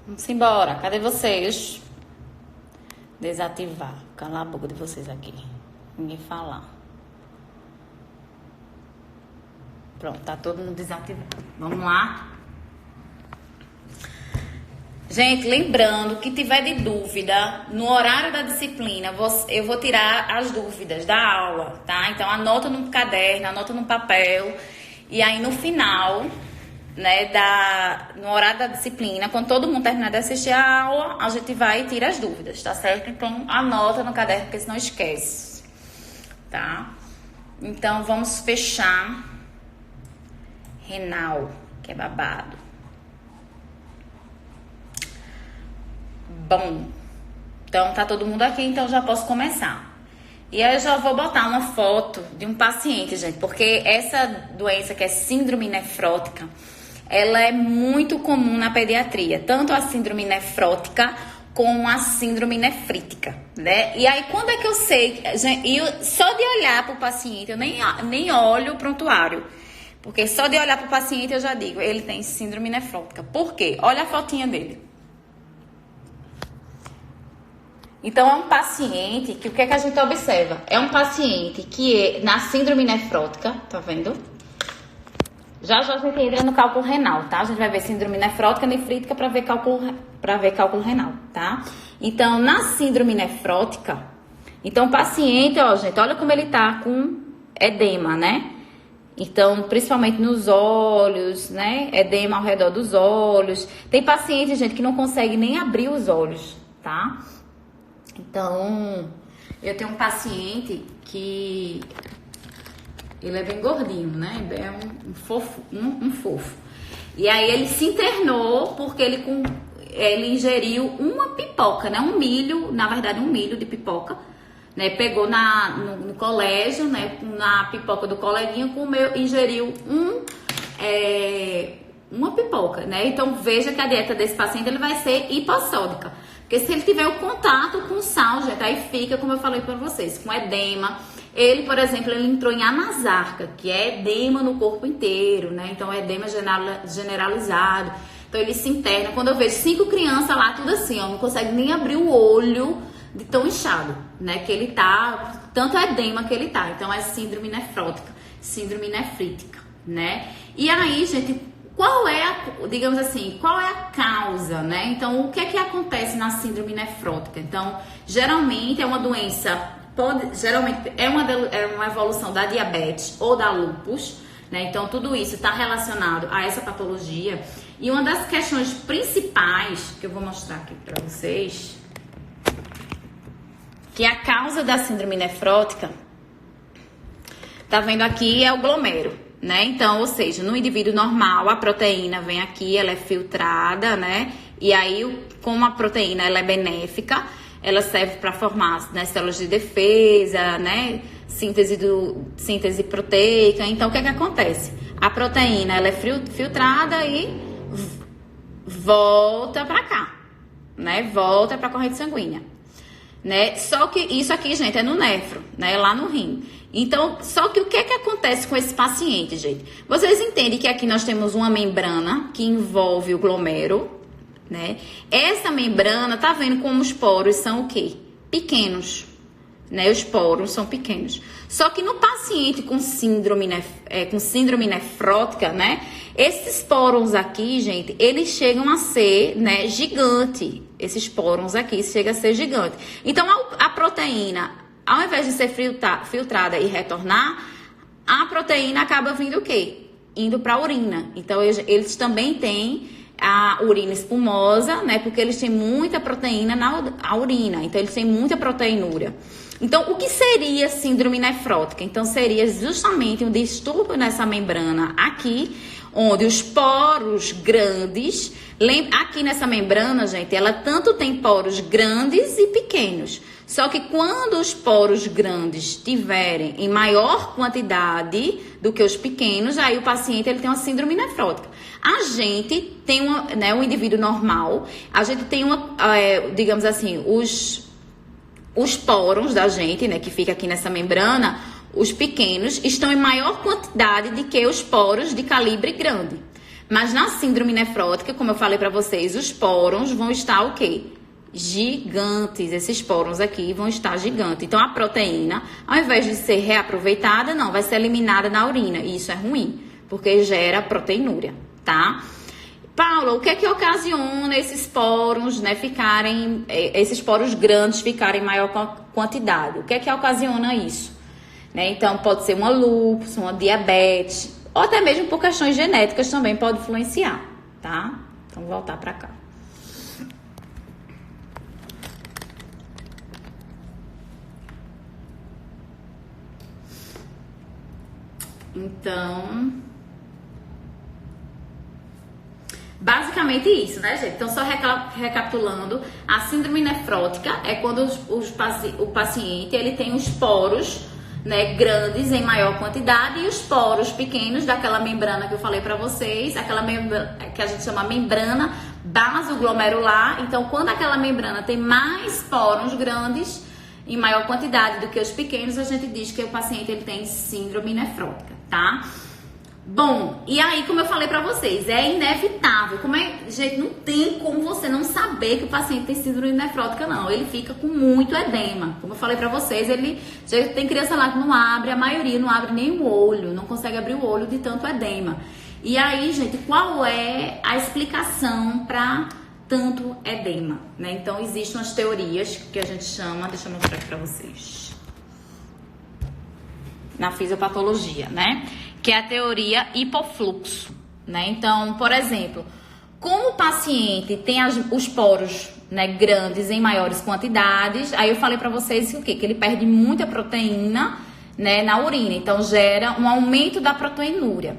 Vamos embora. Cadê vocês? Desativar. Calar a boca de vocês aqui. Ninguém falar. Pronto, tá todo mundo desativado. Vamos lá? Gente, lembrando que tiver de dúvida, no horário da disciplina, eu vou tirar as dúvidas da aula, tá? Então, anota no caderno, anota no papel. E aí, no final, né, no horário da disciplina, quando todo mundo terminar de assistir a aula, a gente vai e tira as dúvidas, tá certo? Então, anota no caderno, porque senão esquece, tá? Então, vamos fechar renal, que é babado. Bom, então tá todo mundo aqui, então já posso começar. E aí eu já vou botar uma foto de um paciente, gente, porque essa doença que é síndrome nefrótica, ela é muito comum na pediatria, tanto a síndrome nefrótica como a síndrome nefrítica, né? E aí quando é que eu sei, gente, só de olhar para o paciente, eu nem olho o prontuário, porque só de olhar para o paciente eu já digo, ele tem síndrome nefrótica. Por quê? Olha a fotinha dele. Então, é um paciente que o que é que a gente observa? É um paciente que na síndrome nefrótica, tá vendo? Já a gente entra no cálculo renal, tá? A gente vai ver síndrome nefrótica, nefrítica para ver cálculo renal, tá? Então, na síndrome nefrótica, então o paciente, ó, gente, olha como ele tá com edema, né? Então, principalmente nos olhos, né? Edema ao redor dos olhos. Tem paciente, gente, que não consegue nem abrir os olhos, tá? Então, eu tenho um paciente que ele é bem gordinho, né? É um fofo, um fofo. E aí ele se internou porque ele ingeriu uma pipoca, né? Um milho, na verdade um milho de pipoca, né? Pegou no colégio, né? Na pipoca do coleguinha, ingeriu uma pipoca, né? Então veja que a dieta desse paciente ele vai ser hipossódica. Porque se ele tiver o contato com sal, gente, aí fica, como eu falei para vocês, com edema. Ele, por exemplo, ele entrou em anasarca, que é edema no corpo inteiro, né? Então, é edema generalizado. Então, ele se interna. Quando eu vejo 5 crianças lá, tudo assim, ó, não consegue nem abrir o olho de tão inchado, né? Que ele tá, tanto edema que ele tá. Então, é síndrome nefrótica, síndrome nefrítica, né? E aí, gente, qual é a causa, né? Então, o que é que acontece na síndrome nefrótica? Então, geralmente é uma doença, geralmente é uma evolução da diabetes ou da lúpus, né? Então, tudo isso está relacionado a essa patologia. E uma das questões principais que eu vou mostrar aqui para vocês, que a causa da síndrome nefrótica, tá vendo aqui, é o glomero. Né? Então, ou seja, no indivíduo normal, a proteína vem aqui, ela é filtrada, né? E aí, como a proteína ela é benéfica, ela serve para formar, né, células de defesa, né? Síntese proteica. Então, o que é que acontece? A proteína ela é filtrada e volta para cá, né? Volta para a corrente sanguínea, né? Só que isso aqui, gente, é no néfro, né? Lá no rim. Então, só que o que é que acontece com esse paciente, gente? Vocês entendem que aqui nós temos uma membrana que envolve o glomero, né? Essa membrana, tá vendo como os poros são o quê? Pequenos, né? Os poros são pequenos. Só que no paciente com síndrome nefrótica, né? Esses poros aqui, gente, eles chegam a ser, né, gigante. Esses poros aqui chegam a ser gigante. Então, a proteína, ao invés de ser filtrada e retornar, a proteína acaba vindo o quê? Indo para a urina. Então, eles também têm a urina espumosa, né? Porque eles têm muita proteína na urina. Então, eles têm muita proteinúria. Então, o que seria síndrome nefrótica? Então, seria justamente um distúrbio nessa membrana aqui, onde os poros grandes... Aqui nessa membrana, gente, ela tanto tem poros grandes e pequenos. Só que quando os poros grandes tiverem em maior quantidade do que os pequenos, aí o paciente ele tem uma síndrome nefrótica. A gente tem um indivíduo normal, a gente tem digamos assim, os poros da gente, né, que fica aqui nessa membrana, os pequenos, estão em maior quantidade do que os poros de calibre grande. Mas na síndrome nefrótica, como eu falei para vocês, os pórons vão estar o quê? Gigantes. Esses pórons aqui vão estar gigantes. Então, a proteína, ao invés de ser reaproveitada, não, vai ser eliminada na urina. E isso é ruim, porque gera proteinúria, tá? Paula, o que é que ocasiona esses poros, né, ficarem, esses poros grandes ficarem em maior quantidade? O que é que ocasiona isso? Né? Então, pode ser uma lúpus, uma diabetes, ou até mesmo por questões genéticas também pode influenciar, tá? Então, vou voltar para cá. Então, basicamente isso, né, gente? Então, só recapitulando, a síndrome nefrótica é quando o paciente ele tem os poros, né, grandes em maior quantidade e os poros pequenos daquela membrana que eu falei para vocês, aquela membrana que a gente chama membrana basoglomerular. Então, quando aquela membrana tem mais poros grandes em maior quantidade do que os pequenos, a gente diz que o paciente ele tem síndrome nefrótica, tá? Bom, e aí, como eu falei pra vocês, é inevitável. Gente, não tem como você não saber que o paciente tem síndrome nefrótica, não. Ele fica com muito edema. Como eu falei pra vocês, já tem criança lá que não abre, a maioria não abre nem o olho, não consegue abrir o olho de tanto edema. E aí, gente, qual é a explicação pra tanto edema, né? Então, existem umas teorias que a gente chama, deixa eu mostrar aqui pra vocês, na fisiopatologia, né? Que é a teoria hipofluxo, né? Então, por exemplo, como o paciente tem os poros, né, grandes em maiores quantidades, aí eu falei pra vocês o quê? Que ele perde muita proteína, né, na urina, então gera um aumento da proteinúria.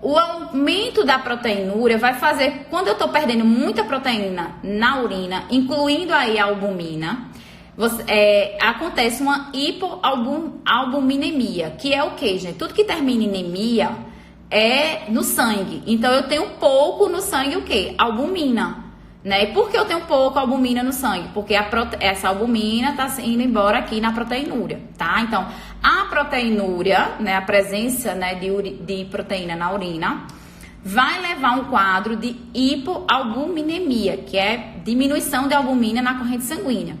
O aumento da proteinúria vai fazer, quando eu tô perdendo muita proteína na urina, incluindo aí a albumina, acontece uma hipoalbuminemia, que é o que, gente? Tudo que termina em anemia é no sangue. Então, eu tenho pouco no sangue o quê? Albumina, né? E por que eu tenho pouco albumina no sangue? Porque essa albumina tá indo embora aqui na proteinúria, tá? Então, a proteinúria, né, a presença, né, de proteína na urina, vai levar um quadro de hipoalbuminemia, que é diminuição de albumina na corrente sanguínea.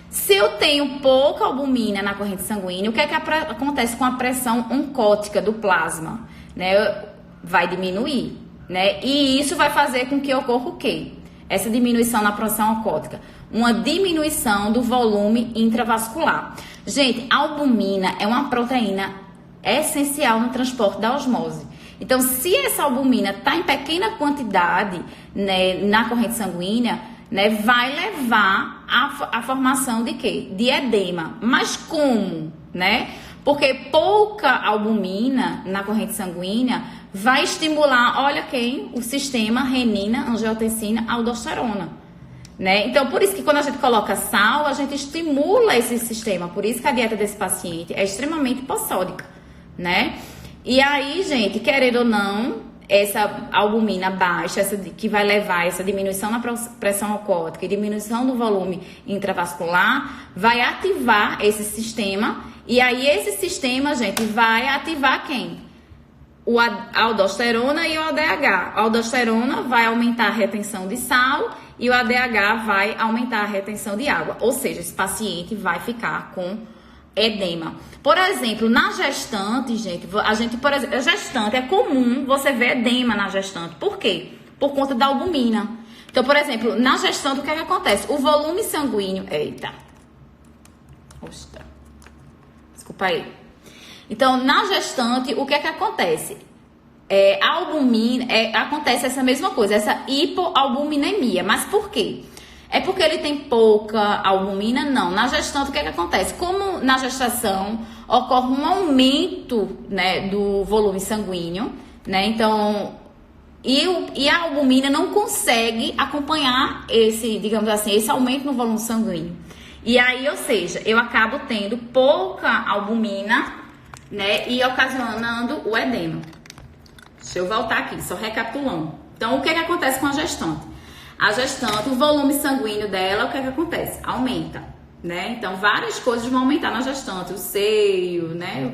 Se eu tenho pouca albumina na corrente sanguínea, o que é que acontece com a pressão oncótica do plasma? Né? Vai diminuir, né? E isso vai fazer com que ocorra o quê? Essa diminuição na pressão oncótica. Uma diminuição do volume intravascular. Gente, a albumina é uma proteína essencial no transporte da osmose. Então, se essa albumina está em pequena quantidade, né, na corrente sanguínea, né, vai levar à formação de quê? De edema. Mas como, né? Porque pouca albumina na corrente sanguínea vai estimular, olha quem? O sistema renina, angiotensina, aldosterona, né? Então, por isso que quando a gente coloca sal, a gente estimula esse sistema. Por isso que a dieta desse paciente é extremamente hipossódica, né? E aí, gente, querendo ou não, essa albumina baixa, que vai levar essa diminuição na pressão oncótica e diminuição do volume intravascular, vai ativar esse sistema. E aí, esse sistema, gente, vai ativar quem? A aldosterona e o ADH. A aldosterona vai aumentar a retenção de sal e o ADH vai aumentar a retenção de água. Ou seja, esse paciente vai ficar com edema. Por exemplo, na gestante, gente, por exemplo, a gestante é comum você ver edema na gestante. Por quê? Por conta da albumina. Então, por exemplo, na gestante, o que é que acontece? O volume sanguíneo... Eita. Ostra. Desculpa aí. Então, na gestante, o que é que acontece? A albumina, acontece essa mesma coisa, essa hipoalbuminemia. Mas por quê? É porque ele tem pouca albumina? Não. Na gestante, o que é que acontece? Como na gestação ocorre um aumento, né, do volume sanguíneo, né? Então, e a albumina não consegue acompanhar esse, digamos assim, esse aumento no volume sanguíneo. E aí, ou seja, eu acabo tendo pouca albumina, né, e ocasionando o edema. Deixa eu voltar aqui, só recapitulando. Então, o que é que acontece com a gestante? A gestante, o volume sanguíneo dela, o que é que acontece? Aumenta, né? Então, várias coisas vão aumentar na gestante. O seio, né?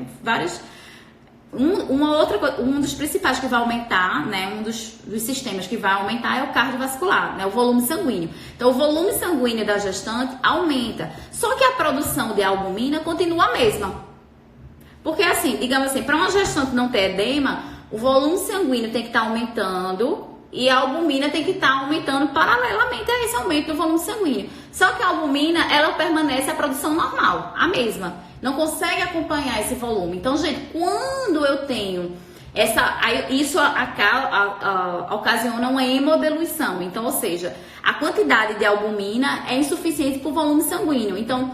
Um dos principais que vai aumentar, né, um dos sistemas que vai aumentar é o cardiovascular, né, o volume sanguíneo. Então, o volume sanguíneo da gestante aumenta, só que a produção de albumina continua a mesma. Porque assim, digamos assim, para uma gestante não ter edema, o volume sanguíneo tem que estar aumentando e a albumina tem que estar aumentando paralelamente a esse aumento do volume sanguíneo. Só que a albumina, ela permanece a produção normal, a mesma. Não consegue acompanhar esse volume. Então, gente, quando eu tenho isso ocasiona uma hemodiluição. Então, ou seja, a quantidade de albumina é insuficiente para o volume sanguíneo. Então,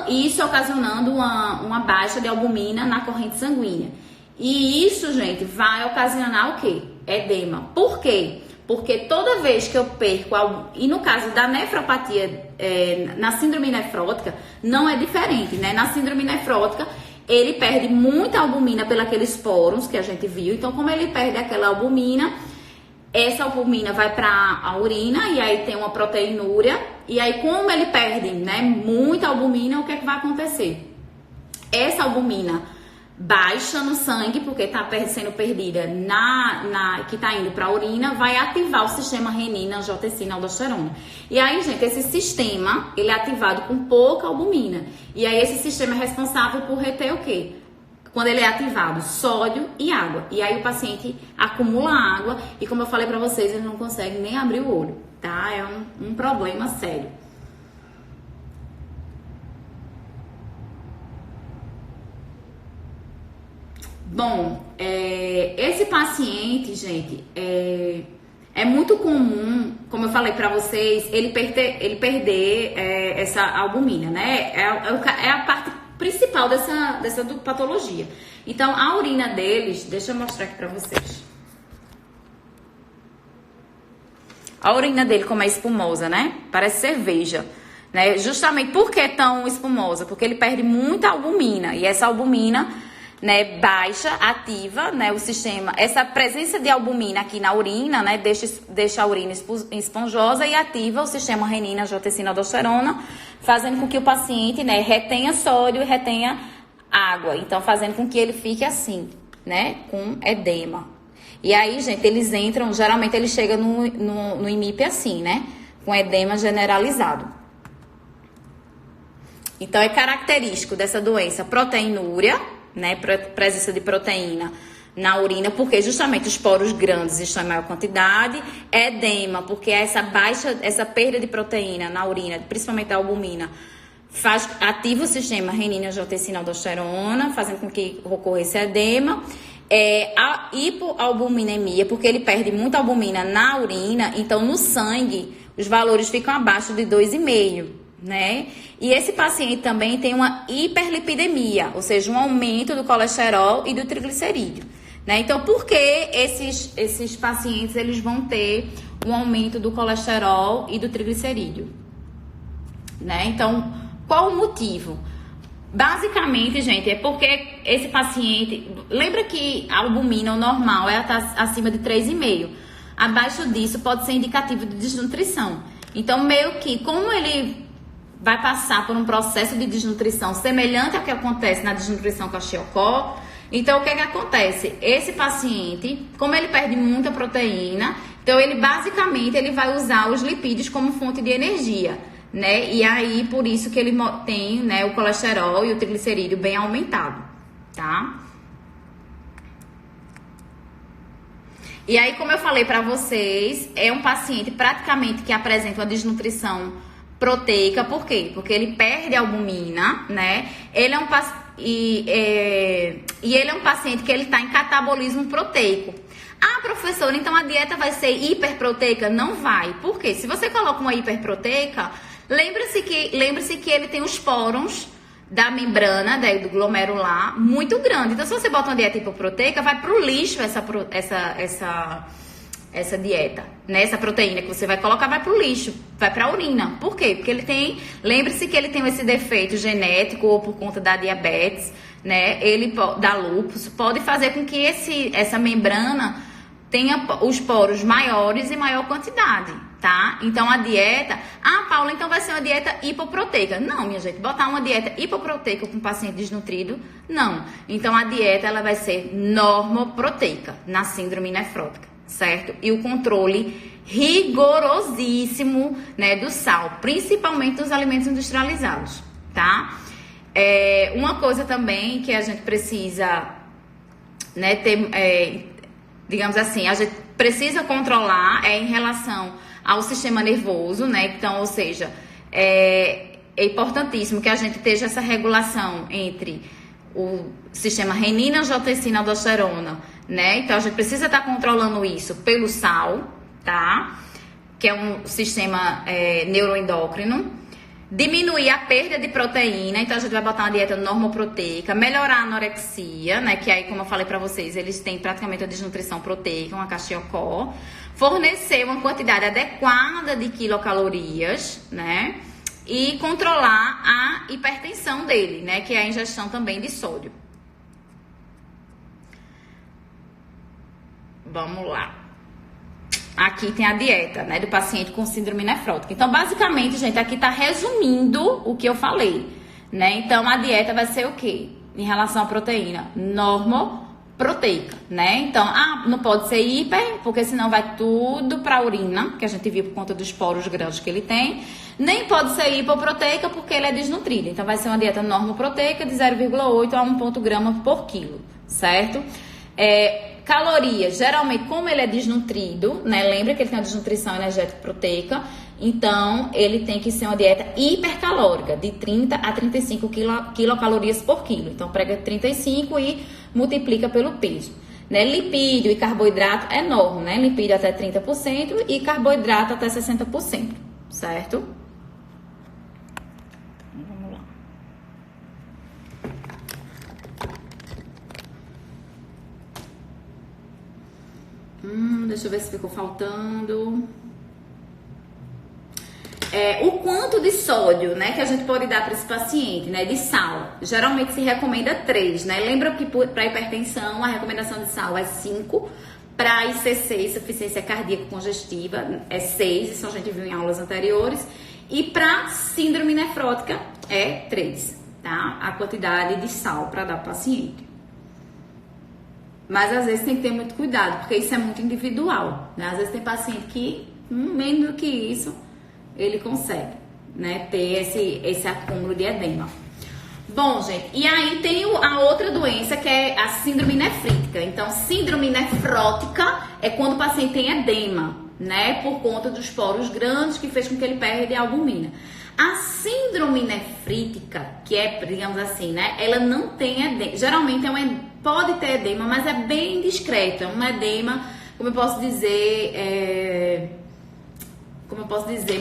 isso ocasionando uma baixa de albumina na corrente sanguínea. E isso, gente, vai ocasionar o quê? Edema. Por quê? Porque toda vez que eu perco, e no caso da nefropatia, na síndrome nefrótica, não é diferente, né? Na síndrome nefrótica, ele perde muita albumina pelos poros que a gente viu. Então, como ele perde aquela albumina, essa albumina vai para a urina e aí tem uma proteinúria. E aí, como ele perde, né, muita albumina, o que é que vai acontecer? Essa albumina baixa no sangue, porque está sendo perdida que está indo para a urina, vai ativar o sistema renina, angiotensina, aldosterona. E aí, gente, esse sistema, ele é ativado com pouca albumina. E aí, esse sistema é responsável por reter o quê? Quando ele é ativado, sódio e água. E aí, o paciente acumula água e, como eu falei para vocês, ele não consegue nem abrir o olho, tá? É um problema sério. Bom, esse paciente, gente, é muito comum, como eu falei pra vocês, ele perder essa albumina, né? É a parte principal dessa patologia. Então, a urina deles, deixa eu mostrar aqui pra vocês. A urina dele como é espumosa, né? Parece cerveja. Né? Justamente por que tão espumosa? Porque ele perde muita albumina e essa albumina, né, baixa, ativa, né, o sistema, essa presença de albumina aqui na urina, né, deixa a urina esponjosa e ativa o sistema renina, angiotensina, aldosterona, fazendo com que o paciente, né, retenha sódio e retenha água, então fazendo com que ele fique assim, né, com edema. E aí, gente, eles entram, geralmente ele chega no IMIP assim, né, com edema generalizado. Então é característico dessa doença proteinúria, né, presença de proteína na urina, porque justamente os poros grandes estão em maior quantidade, edema, porque essa perda de proteína na urina, principalmente a albumina, ativa o sistema renina, angiotensina, aldosterona, fazendo com que ocorra esse edema. A hipoalbuminemia, porque ele perde muita albumina na urina, então no sangue os valores ficam abaixo de 2,5. Né? E esse paciente também tem uma hiperlipidemia, ou seja, um aumento do colesterol e do triglicerídeo, né? Então, por que esses pacientes eles vão ter um aumento do colesterol e do triglicerídeo, né? Então, qual o motivo? Basicamente, gente, é porque esse paciente, lembra que a albumina, o normal, tá acima de 3,5. Abaixo disso pode ser indicativo de desnutrição. Então, meio que, como ele vai passar por um processo de desnutrição semelhante ao que acontece na desnutrição Kwashiorkor. Então, o que acontece? Esse paciente, como ele perde muita proteína, então ele basicamente ele vai usar os lipídios como fonte de energia, né? E aí, por isso que ele tem, né, o colesterol e o triglicerídeo bem aumentado, tá? E aí, como eu falei pra vocês, é um paciente praticamente que apresenta uma desnutrição proteica, por quê? Porque ele perde albumina, né? Ele é um ele é um paciente que ele está em catabolismo proteico. Ah, professora, então a dieta vai ser hiperproteica? Não vai. Por quê? Se você coloca uma hiperproteica, lembre-se que ele tem os poros da membrana, do glomerular, muito grande. Então, se você bota uma dieta hipoproteica, vai pro lixo essa dieta, né? Essa proteína que você vai colocar vai pro lixo, vai pra urina. Por quê? Porque ele tem, lembre-se que ele tem esse defeito genético ou por conta da diabetes, né? Da lúpus, pode fazer com que essa membrana tenha os poros maiores e maior quantidade, tá? Então a dieta, Paula, então vai ser uma dieta hipoproteica. Não, minha gente, botar uma dieta hipoproteica com um paciente desnutrido, não. Então a dieta ela vai ser normoproteica na síndrome nefrótica, certo? E o controle rigorosíssimo, né, do sal, principalmente dos alimentos industrializados, tá? Uma coisa também que a gente precisa, né, ter, digamos assim, a gente precisa controlar em relação ao sistema nervoso, né? Então, ou seja, é importantíssimo que a gente esteja essa regulação entre o sistema renina, angiotensina, aldosterona, né? Então, a gente precisa estar controlando isso pelo sal, tá? Que é um sistema neuroendócrino. Diminuir a perda de proteína, então a gente vai botar uma dieta normoproteica, melhorar a anorexia, né, que aí, como eu falei pra vocês, eles têm praticamente a desnutrição proteica, uma castiocó, fornecer uma quantidade adequada de quilocalorias, né, e controlar a hipertensão dele, né, que é a ingestão também de sódio. Vamos lá. Aqui tem a dieta, né, do paciente com síndrome nefrótica. Então, basicamente, gente, aqui tá resumindo o que eu falei, né? Então, a dieta vai ser o quê? Em relação à proteína, normoproteica, né? Então, não pode ser hiper, porque senão vai tudo pra urina, que a gente viu por conta dos poros grandes que ele tem. Nem pode ser hipoproteica, porque ele é desnutrido. Então, vai ser uma dieta normoproteica de 0,8 a 1 grama por quilo, certo? Calorias, geralmente, como ele é desnutrido, né? Lembra que ele tem uma desnutrição energética proteica, então ele tem que ser uma dieta hipercalórica, de 30 a 35 quilocalorias por quilo. Então, pega 35 e multiplica pelo peso. Né? Lipídio e carboidrato é normal, né? Lipídio até 30% e carboidrato até 60%, certo? Deixa eu ver se ficou faltando. O quanto de sódio, né, que a gente pode dar para esse paciente, né, de sal. Geralmente se recomenda 3, né? Lembra que para hipertensão a recomendação de sal é 5. Para ICC, insuficiência cardíaca congestiva, é 6. Isso a gente viu em aulas anteriores. E para síndrome nefrótica é 3, tá? A quantidade de sal para dar para o paciente. Mas às vezes tem que ter muito cuidado, porque isso é muito individual, né? Às vezes tem paciente que, menos do que isso, ele consegue, né, ter esse acúmulo de edema. Bom, gente, e aí tem a outra doença que é a síndrome nefrítica. Então, síndrome nefrótica é quando o paciente tem edema, né, por conta dos poros grandes que fez com que ele perde a albumina. A síndrome nefrítica, que é, digamos assim, né, ela não tem edema. Geralmente pode ter edema, mas é bem discreto. É um edema, como eu posso dizer,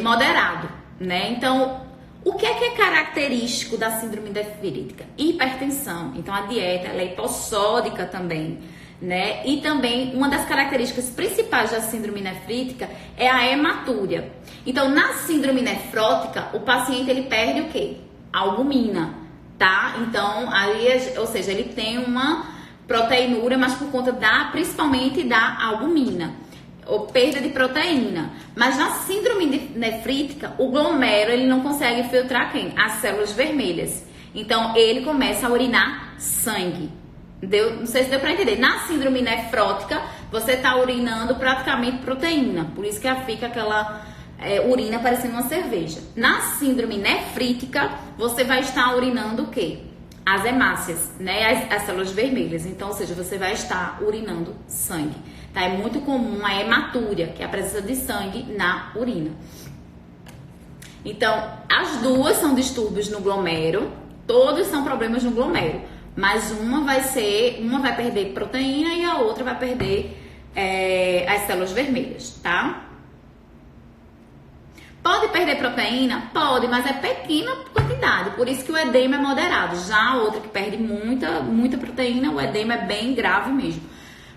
moderado, né? Então, o que é característico da síndrome nefrítica? Hipertensão. Então, a dieta ela é hipossódica também, né? E também, uma das características principais da síndrome nefrítica é a hematúria. Então, na síndrome nefrótica, o paciente ele perde o quê? A albumina, tá? Então, aí, ou seja, ele tem uma proteinúria, mas por conta principalmente da albumina, ou perda de proteína. Mas na síndrome nefrítica, o glomérulo ele não consegue filtrar quem? As células vermelhas. Então, ele começa a urinar sangue. Não sei se deu pra entender. Na síndrome nefrótica, você tá urinando praticamente proteína. Por isso que fica aquela urina parecendo uma cerveja. Na síndrome nefrítica, você vai estar urinando o quê? As hemácias, né? As células vermelhas. Então, ou seja, você vai estar urinando sangue. Tá? É muito comum a hematúria, que é a presença de sangue na urina. Então, as duas são distúrbios no glomérulo. Todos são problemas no glomérulo. Mas uma vai perder proteína e a outra vai perder as células vermelhas, tá? Pode perder proteína? Pode, mas é pequena quantidade. Por isso que o edema é moderado. Já a outra que perde muita proteína, o edema é bem grave mesmo.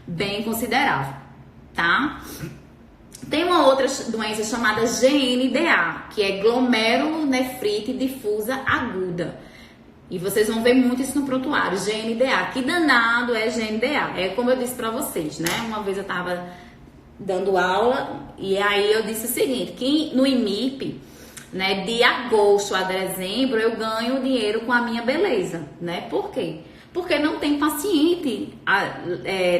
Bem considerável, tá? Tem uma outra doença chamada GNDA, que é glomerulonefrite difusa aguda. E vocês vão ver muito isso no prontuário, GNDA. Que danado é GNDA? É como eu disse pra vocês, né? Uma vez eu tava dando aula, e aí eu disse o seguinte, que no IMIP, né, de agosto a dezembro, eu ganho dinheiro com a minha beleza, né? Por quê? Porque não tem paciente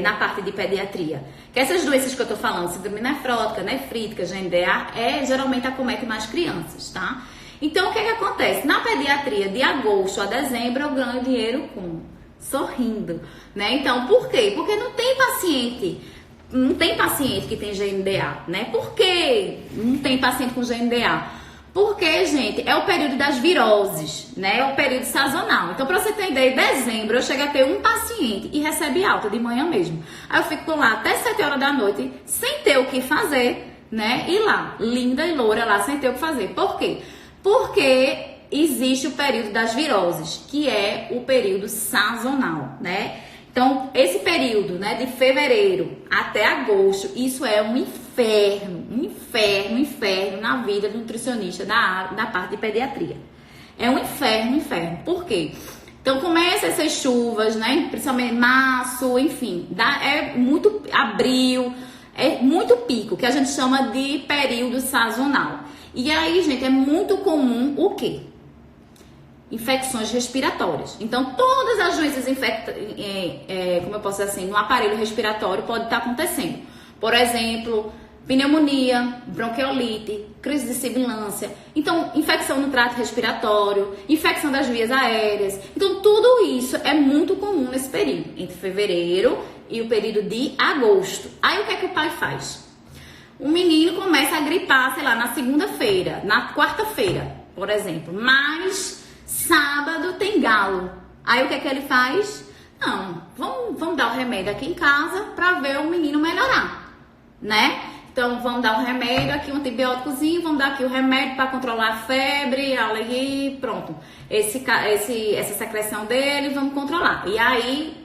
na parte de pediatria. Que essas doenças que eu tô falando, síndrome nefrótica, nefrítica, GNDA, geralmente acomete mais crianças, tá? Então, o que acontece? Na pediatria, de agosto a dezembro, eu ganho dinheiro com sorrindo, né? Então, por quê? Porque não tem paciente que tem GNDA, né? Por que não tem paciente com GNDA? Porque, gente, é o período das viroses, né? É o período sazonal. Então, pra você ter ideia, em dezembro eu chego a ter um paciente e recebe alta de manhã mesmo. Aí eu fico lá até 7 horas da noite, sem ter o que fazer, né? E lá, linda e loura lá, sem ter o que fazer. Por quê? Porque existe o período das viroses, que é o período sazonal, né? Então, esse período, né, de fevereiro até agosto, isso é um inferno na vida do nutricionista da parte de pediatria. É um inferno. Por quê? Então, começa essas chuvas, né, principalmente março, enfim, é muito abril, é muito pico, que a gente chama de período sazonal. E aí, gente, é muito comum o quê? Infecções respiratórias. Então, todas as doenças como eu posso dizer assim, no aparelho respiratório pode estar acontecendo. Por exemplo, pneumonia, bronquiolite, crise de sibilância. Então, infecção no trato respiratório, infecção das vias aéreas. Então, tudo isso é muito comum nesse período, entre fevereiro e o período de agosto. Aí, o que é que o pai faz? O menino começa a gripar, sei lá, na segunda-feira, na quarta-feira, por exemplo. Mas sábado tem galo. Aí o que é que ele faz? Não, vamos dar o remédio aqui em casa para ver o menino melhorar, né? Então vamos dar um remédio aqui, um antibióticozinho, vamos dar aqui o remédio para controlar a febre, a alergia, pronto. Essa secreção dele, vamos controlar. E aí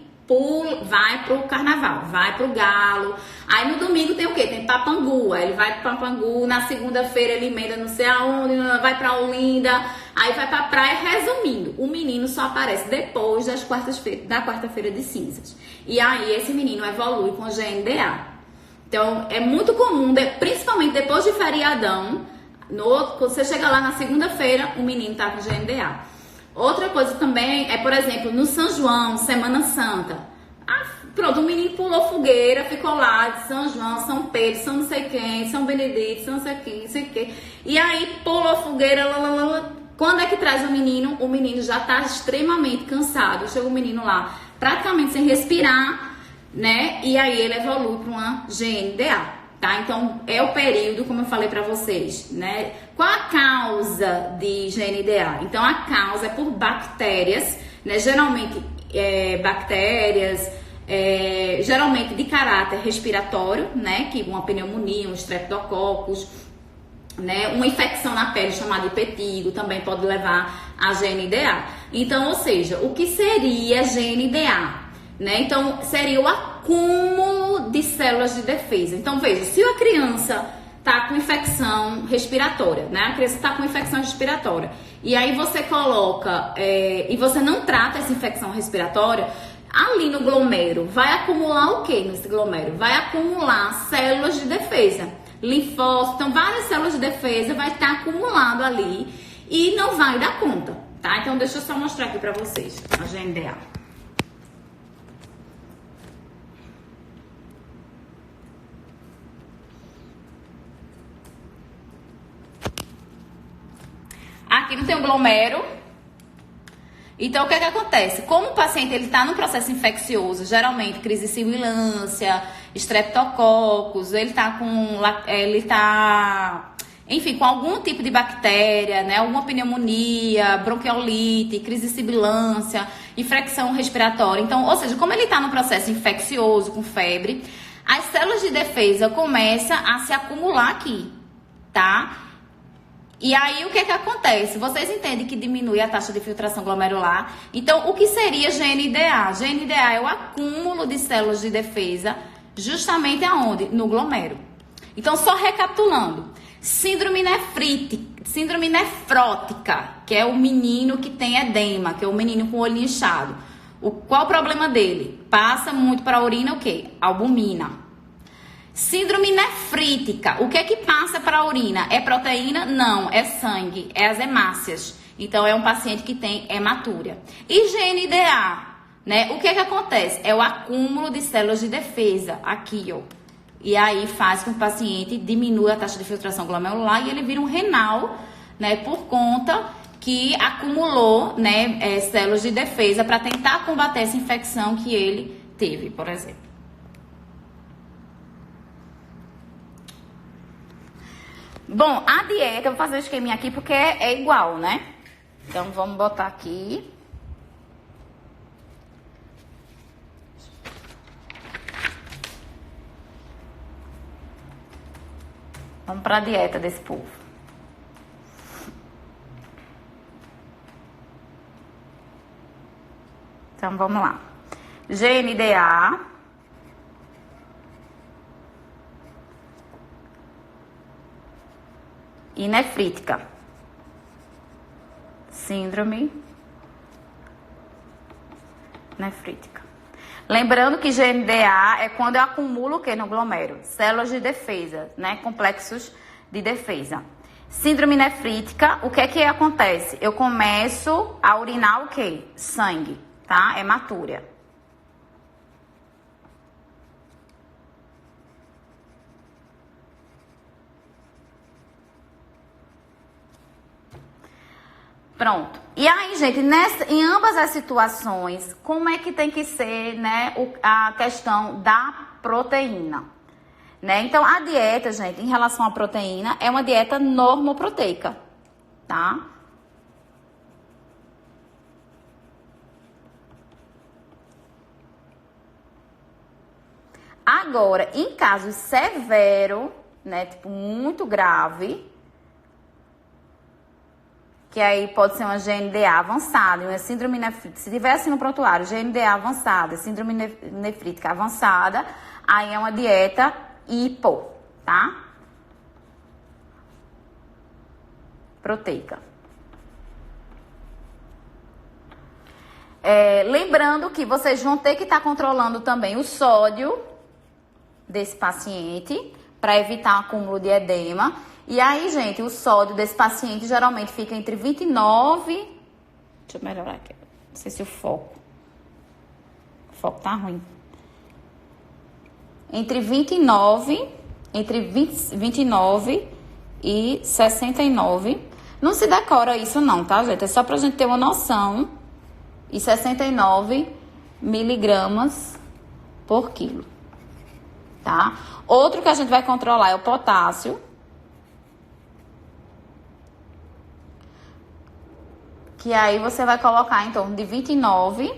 vai pro carnaval, vai pro galo. Aí no domingo tem o quê? Tem Papangu. Aí ele vai pro Papangu, na segunda-feira ele emenda não sei aonde, vai pra Olinda, aí vai pra praia. Resumindo, o menino só aparece depois da quarta-feira de cinzas. E aí esse menino evolui com GNDA. Então é muito comum, principalmente depois de feriadão, quando você chega lá na segunda-feira, o menino tá com GNDA. Outra coisa também é, por exemplo, no São João, Semana Santa. Pronto, o menino pulou fogueira, ficou lá de São João, São Pedro, São não sei quem, São Benedito, São não sei quem, não sei o quê. E aí pulou fogueira, Quando é que traz o menino? O menino já tá extremamente cansado. Chega o menino lá praticamente sem respirar, né? E aí ele evolui para uma GNDA. Tá? Então, é o período, como eu falei pra vocês, né? Qual a causa de GNDA? Então, a causa é por bactérias, né? Geralmente, bactérias, geralmente de caráter respiratório, né? Que uma pneumonia, um streptococcus, né? Uma infecção na pele chamada impetigo também pode levar a GNDA. Então, ou seja, o que seria GNDA? Né? Então, seria o acúmulo de células de defesa. Então, veja, se a criança tá com infecção respiratória, né? A criança tá com infecção respiratória, e aí você coloca, e você não trata essa infecção respiratória, ali no glomero, vai acumular o que nesse glomero? Vai acumular células de defesa, linfócitos, então várias células de defesa vai estar acumulado ali e não vai dar conta, tá? Então, deixa eu só mostrar aqui pra vocês a GNDA. Aqui não tem o glomero. Então, o que é que acontece? Como o paciente está no processo infeccioso, geralmente crise de sibilância, streptococcus, ele está enfim, com algum tipo de bactéria, né? Alguma pneumonia, bronquiolite, crise de sibilância, infecção respiratória. Então, ou seja, como ele está no processo infeccioso, com febre, as células de defesa começam a se acumular aqui, tá? E aí, o que é que acontece? Vocês entendem que diminui a taxa de filtração glomerular. Então, o que seria GNDA? GNDA é o acúmulo de células de defesa justamente aonde? No glomero. Então, só recapitulando. Síndrome nefrótica, que é o menino que tem edema, que é o menino com o olho inchado. Qual o problema dele? Passa muito para a urina o quê? Albumina. Síndrome nefrítica. O que é que passa para a urina? É proteína? Não, é sangue, é as hemácias. Então, é um paciente que tem hematúria. E GNDA, né? O que é que acontece? É o acúmulo de células de defesa, aqui, ó. E aí faz com que o paciente diminua a taxa de filtração glomerular e ele vira um renal, né? Por conta que acumulou, né, células de defesa para tentar combater essa infecção que ele teve, por exemplo. Bom, a dieta, eu vou fazer um esqueminha aqui porque é igual, né? Então, vamos botar aqui. Vamos para a dieta desse povo. Então, vamos lá. GNDA. E nefrítica. Síndrome nefrítica. Lembrando que GNDA é quando eu acumulo o que no glomérulo? Células de defesa, né? Complexos de defesa. Síndrome nefrítica, o que é que acontece? Eu começo a urinar o quê? Sangue, tá? Hematúria. Pronto. E aí, gente, em ambas as situações, como é que tem que ser, né, a questão da proteína, né? Então, a dieta, gente, em relação à proteína, é uma dieta normoproteica, tá? Agora, em casos severos, né, tipo, muito grave, que aí pode ser uma GNDA avançada, uma síndrome nefrítica. Se tiver assim no prontuário, GNDA avançada, síndrome nefrítica avançada, aí é uma dieta hipo, tá? Proteica. Lembrando que vocês vão ter que estar controlando também o sódio desse paciente para evitar o acúmulo de edema. E aí, gente, o sódio desse paciente geralmente fica entre 29... Deixa eu melhorar aqui. Não sei se o foco tá ruim. Entre 29 e 69. Não se decora isso não, tá, gente? É só pra gente ter uma noção. E 69 miligramas por quilo, tá? Outro que a gente vai controlar é o potássio. Que aí você vai colocar em torno de 29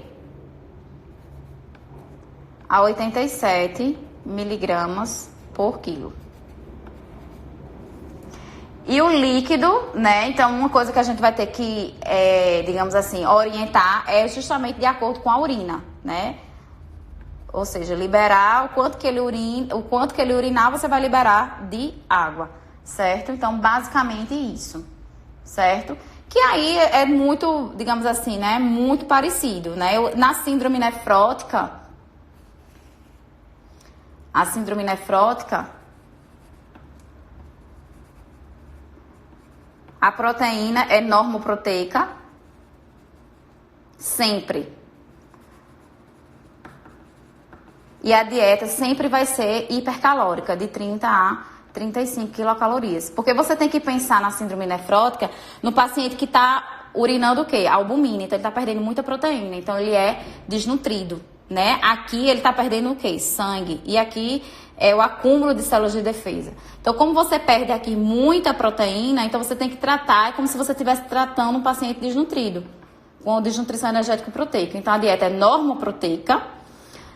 a 87 miligramas por quilo. E o líquido, né? Então, uma coisa que a gente vai ter que, digamos assim, orientar é justamente de acordo com a urina, né? Ou seja, liberar o quanto que ele urinar, você vai liberar de água, certo? Então, basicamente isso, certo? Que aí é muito, digamos assim, né? Muito parecido, né? Na síndrome nefrótica, a proteína é normoproteica, sempre. E a dieta sempre vai ser hipercalórica, de 30 a 35 quilocalorias. Porque você tem que pensar na síndrome nefrótica no paciente que está urinando o quê? Albumina. Então, ele está perdendo muita proteína. Então, ele é desnutrido, né? Aqui, ele está perdendo o quê? Sangue. E aqui é o acúmulo de células de defesa. Então, como você perde aqui muita proteína, então você tem que tratar, é como se você estivesse tratando um paciente desnutrido, com desnutrição energética e proteica. Então, a dieta é normoproteica.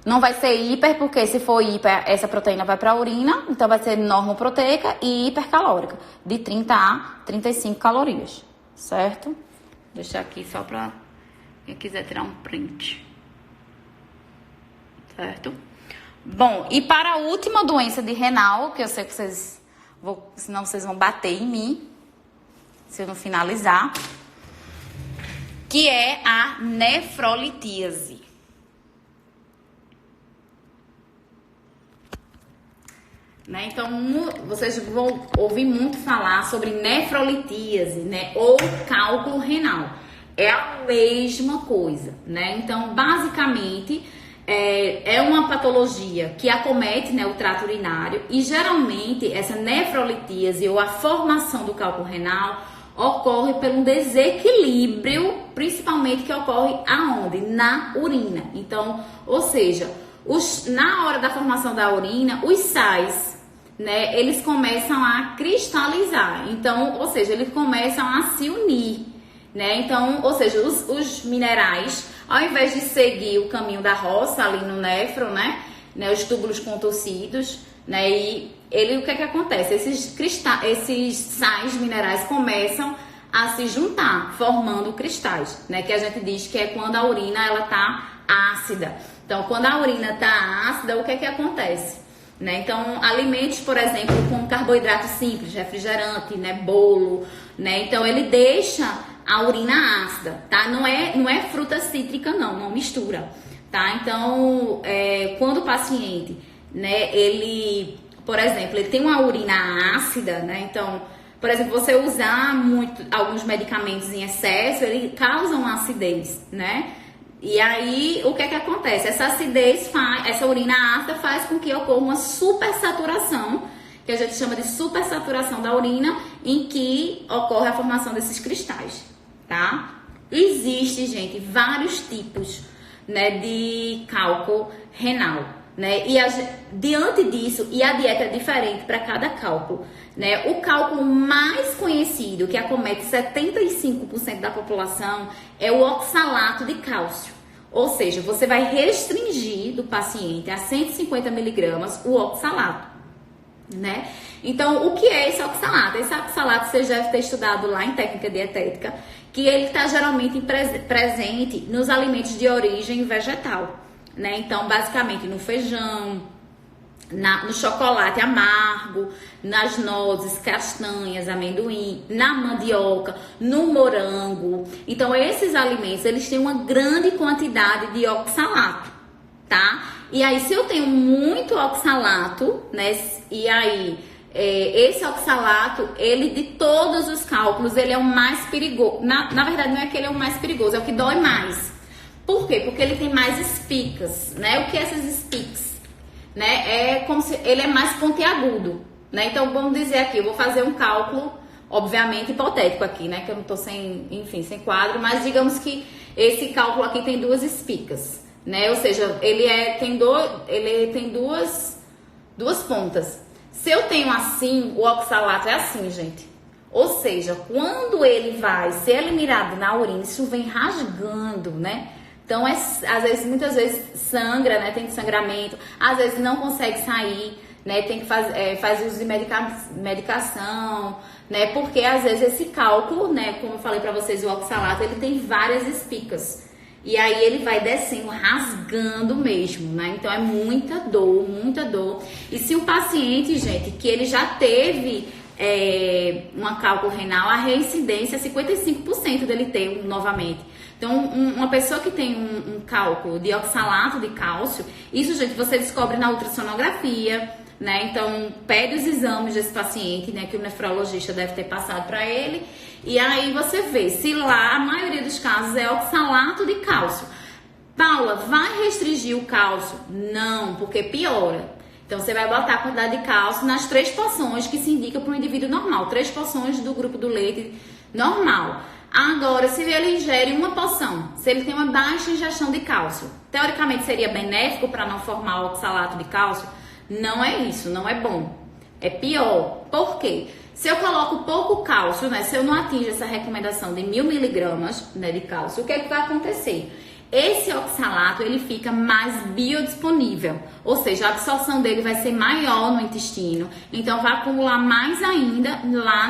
Não vai ser hiper, porque se for hiper, essa proteína vai para a urina. Então, vai ser normoproteica e hipercalórica, de 30 a 35 calorias, certo? Vou deixar aqui só para quem quiser tirar um print, certo? Bom, e para a última doença de renal, que eu sei que senão vocês vão bater em mim, se eu não finalizar, que é a nefrolitíase. né? Então, vocês vão ouvir muito falar sobre nefrolitíase, né? Ou cálculo renal. É a mesma coisa, né? Então, basicamente, é uma patologia que acomete, né, o trato urinário, e geralmente essa nefrolitíase ou a formação do cálculo renal ocorre por um desequilíbrio, principalmente que ocorre aonde? Na urina. Então, ou seja, na hora da formação da urina, os sais, né, eles começam a cristalizar. Então, ou seja, eles começam a se unir, né? Então, ou seja, os minerais, ao invés de seguir o caminho da roça ali no néfron, né, os túbulos contorcidos, né, e o que é que acontece? Esses sais minerais começam a se juntar, formando cristais, né, que a gente diz que é quando a urina ela tá ácida. Então, quando a urina tá ácida, o que é que acontece? Né? Então, alimentos, por exemplo, com carboidrato simples, refrigerante, né, bolo, né? Então, ele deixa a urina ácida, tá? Não é fruta cítrica, não mistura, tá? Então, quando o paciente, né, ele, por exemplo, ele tem uma urina ácida, né? Então, por exemplo, você usar alguns medicamentos em excesso, ele causa uma acidez, né? E aí, o que é que acontece? Essa acidez essa urina ácida faz com que ocorra uma supersaturação, que a gente chama de supersaturação da urina, em que ocorre a formação desses cristais, tá? Existe, gente, vários tipos, né, de cálculo renal, né? E diante disso, e a dieta é diferente para cada cálculo, né? O cálculo mais conhecido, que acomete 75% da população, é o oxalato de cálcio. Ou seja, você vai restringir do paciente a 150 miligramas o oxalato, né? Então, o que é esse oxalato? Esse oxalato você já deve ter estudado lá em técnica dietética, que ele está geralmente presente nos alimentos de origem vegetal, né? Então, basicamente no feijão, no chocolate amargo, nas nozes, castanhas, amendoim, na mandioca, no morango. Então, esses alimentos, eles têm uma grande quantidade de oxalato, tá? E aí, se eu tenho muito oxalato, né? E aí, esse oxalato, ele de todos os cálculos, ele é o mais perigoso. Na verdade, não é que ele é o mais perigoso, é o que dói mais. Por quê? Porque ele tem mais espicas, né? O que é essas espicas? Né? É como se ele é mais pontiagudo, né? Então vamos dizer aqui, eu vou fazer um cálculo, obviamente hipotético aqui, né? Que eu não tô sem quadro, mas digamos que esse cálculo aqui tem duas espicas, né? Ou seja, ele tem duas pontas. Se eu tenho assim, o oxalato é assim, gente. Ou seja, quando ele vai ser eliminado na urina, isso vem rasgando, né? Então, muitas vezes sangra, né? Tem sangramento, às vezes não consegue sair, né? Tem que fazer uso de medicação, né? Porque às vezes esse cálculo, né? Como eu falei pra vocês, o oxalato, ele tem várias espicas. E aí ele vai descendo, rasgando mesmo, né? Então é muita dor, muita dor. E se o paciente, gente, que ele já teve uma cálculo renal, a reincidência é 55% dele ter novamente. Então, uma pessoa que tem um cálculo de oxalato de cálcio, isso, gente, você descobre na ultrassonografia, né? Então, pede os exames desse paciente, né? Que o nefrologista deve ter passado para ele. E aí você vê se lá, a maioria dos casos, é oxalato de cálcio. Paula, vai restringir o cálcio? Não, porque piora. Então, você vai botar a quantidade de cálcio nas 3 porções que se indica para um indivíduo normal. 3 porções do grupo do leite normal. Agora, se ele ingere uma porção, se ele tem uma baixa ingestão de cálcio, teoricamente seria benéfico para não formar oxalato de cálcio? Não é isso, não é bom. É pior. Por quê? Se eu coloco pouco cálcio, né? Se eu não atingo essa recomendação de 1000 miligramas, né, de cálcio, o que é que vai acontecer? Esse oxalato, ele fica mais biodisponível, ou seja, a absorção dele vai ser maior no intestino, então vai acumular mais ainda lá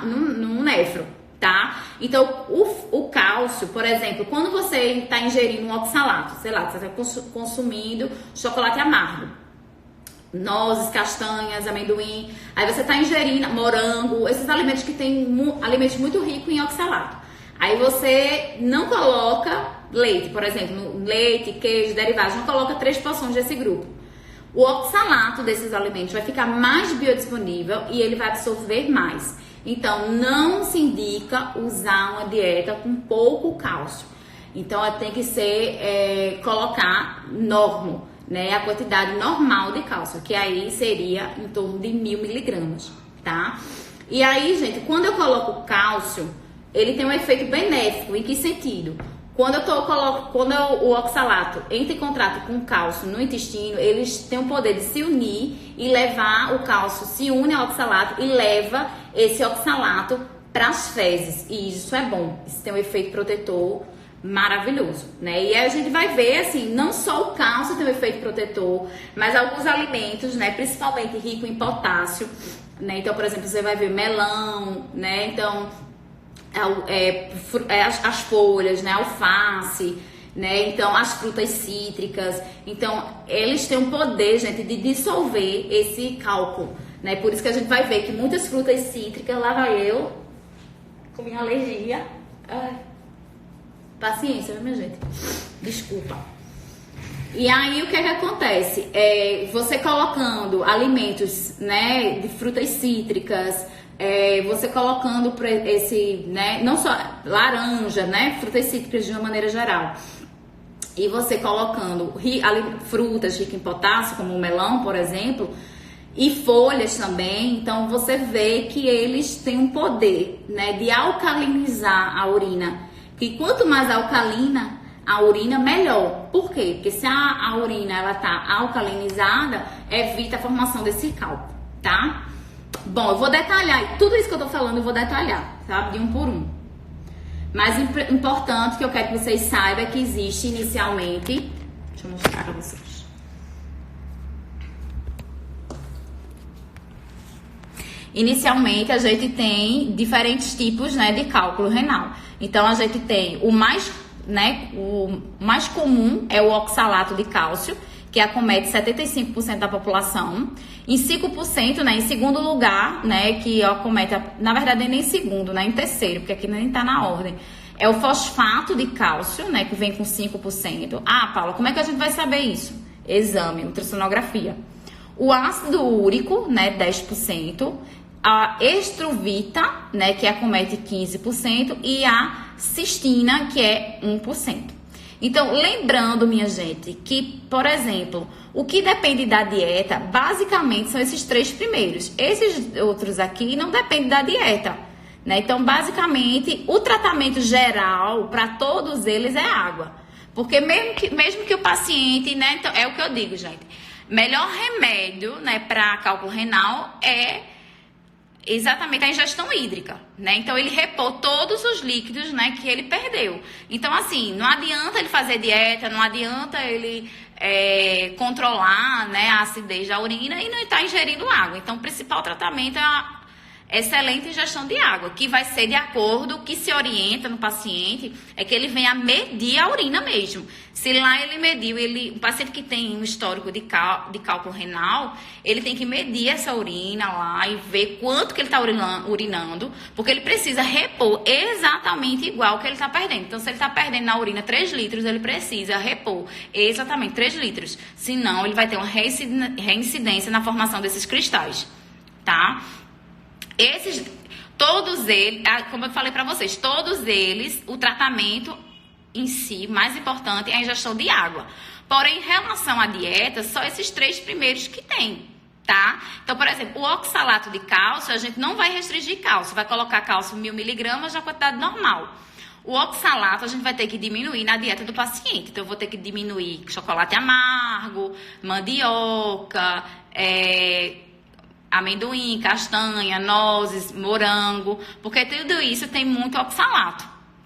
no néfron, tá? Então, o cálcio, por exemplo, quando você está ingerindo um oxalato, sei lá, você está consumindo chocolate amargo, nozes, castanhas, amendoim, aí você está ingerindo morango, esses alimentos que têm alimentos muito ricos em oxalato. Aí você não coloca leite, por exemplo, leite, queijo, derivados, não coloca 3 porções desse grupo. o oxalato desses alimentos vai ficar mais biodisponível e ele vai absorver mais. Então, não se indica usar uma dieta com pouco cálcio. Então, tem que ser, colocar normal, né? A quantidade normal de cálcio, que aí seria em torno de 1000 miligramas, tá? E aí, gente, quando eu coloco cálcio, ele tem um efeito benéfico. Em que sentido? Quando o oxalato entra em contato com o cálcio no intestino, eles têm o poder de se unir e levar o cálcio, se une ao oxalato e leva esse oxalato para as fezes. E isso é bom, isso tem um efeito protetor maravilhoso, né? E aí a gente vai ver, assim, não só o cálcio tem um efeito protetor, mas alguns alimentos, né, principalmente rico em potássio, né? Então, por exemplo, você vai ver melão, né? Então, as folhas, né? Alface, né? Então, as frutas cítricas. Então, eles têm um poder, gente, de dissolver esse cálculo, né? Por isso que a gente vai ver que muitas frutas cítricas, lá vai eu com minha alergia. Ai, paciência, viu, minha gente? Desculpa. E aí, o que é que acontece? Você colocando alimentos, né, de frutas cítricas, você colocando esse, né, não só laranja, né, frutas cítricas de uma maneira geral, e você colocando frutas ricas em potássio, como o melão, por exemplo, e folhas também, então você vê que eles têm um poder, né, de alcalinizar a urina. E quanto mais alcalina a urina, melhor. Por quê? Porque se a urina ela tá alcalinizada, evita a formação desse cálculo, tá? Bom, eu vou detalhar, tudo isso que eu tô falando eu vou detalhar, tá? De um por um. Mas importante que eu quero que vocês saibam é que existe inicialmente, deixa eu mostrar pra vocês. Inicialmente a gente tem diferentes tipos, né, de cálculo renal. Então a gente tem o mais comum é o oxalato de cálcio, que acomete 75% da população. Em 5%, né, em segundo lugar, né, que acomete, na verdade nem em segundo, né, em terceiro, porque aqui nem tá na ordem, é o fosfato de cálcio, né, que vem com 5%. Ah, Paula, como é que a gente vai saber isso? Exame, ultrassonografia. O ácido úrico, né, 10%. A estruvita, né, que acomete 15%, e a cistina, que é 1%. Então, lembrando, minha gente, que, por exemplo, o que depende da dieta, basicamente, são esses 3 primeiros. Esses outros aqui não dependem da dieta, né? Então, basicamente, o tratamento geral para todos eles é água. Porque mesmo que o paciente, né, então, é o que eu digo, gente, melhor remédio, né, para cálculo renal é exatamente a ingestão hídrica, né? Então, ele repor todos os líquidos, né, que ele perdeu. Então, assim, não adianta ele fazer dieta, não adianta ele controlar, né, a acidez da urina e não estar ingerindo água. Então, o principal tratamento é a excelente ingestão de água, que vai ser de acordo, que se orienta no paciente, é que ele venha medir a urina mesmo. Se lá ele mediu, um paciente que tem um histórico de cálculo renal, ele tem que medir essa urina lá e ver quanto que ele está urinando, porque ele precisa repor exatamente igual que ele está perdendo. Então, se ele está perdendo na urina 3 litros, ele precisa repor exatamente 3 litros. Senão, ele vai ter uma reincidência na formação desses cristais, tá? Todos eles, como eu falei para vocês, todos eles, o tratamento em si, mais importante é a ingestão de água. Porém, em relação à dieta, só esses 3 primeiros que tem, tá? Então, por exemplo, o oxalato de cálcio, a gente não vai restringir cálcio, vai colocar cálcio 1000 miligramas na quantidade normal. O oxalato a gente vai ter que diminuir na dieta do paciente. Então, eu vou ter que diminuir chocolate amargo, mandioca, amendoim, castanha, nozes, morango, porque tudo isso tem muito oxalato,